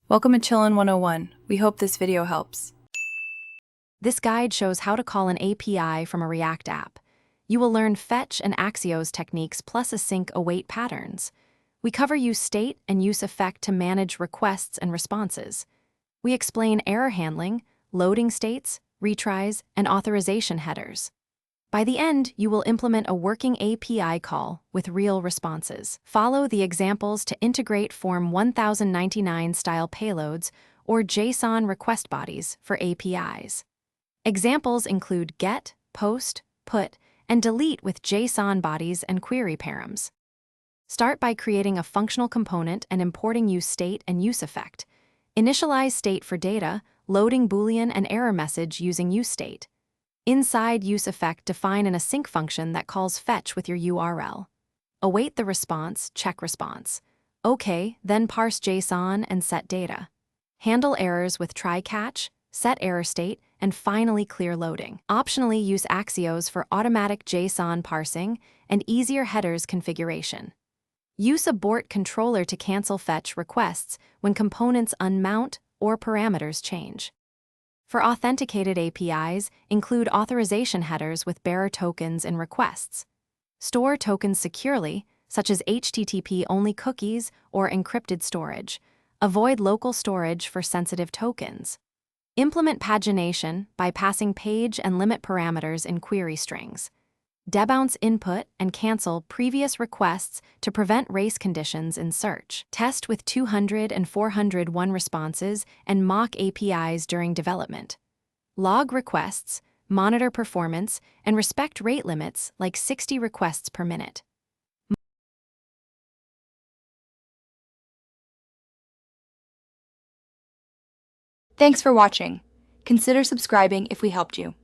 Welcome to Chillin' 101. We hope this video helps. This guide shows how to call an API from a React app. You will learn fetch and Axios techniques plus async await patterns. We cover use state and use effect to manage requests and responses. We explain error handling, loading states, retries, and authorization headers. By the end, you will implement a working API call with real responses. Follow the examples to integrate Form 1099 style payloads or JSON request bodies for APIs. Examples include get, post, put, and delete with JSON bodies and query params. Start by creating a functional component and importing use state and use effect. Initialize state for data, loading Boolean and error message using use state. Inside use effect, define an async function that calls fetch with your URL. Await the response, check response. OK, then parse JSON and set data. Handle errors with try catch, set error state, and finally clear loading. Optionally, use Axios for automatic JSON parsing and easier headers configuration. Use abort controller to cancel fetch requests when components unmount or parameters change. For authenticated APIs, include authorization headers with bearer tokens in requests. Store tokens securely, such as HTTP-only cookies or encrypted storage. Avoid local storage for sensitive tokens. Implement pagination by passing page and limit parameters in query strings. Debounce input and cancel previous requests to prevent race conditions in search. Test with 200 and 401 responses and mock APIs during development. Log requests, monitor performance, and respect rate limits like 60 requests per minute. Thanks for watching. Consider subscribing if we helped you.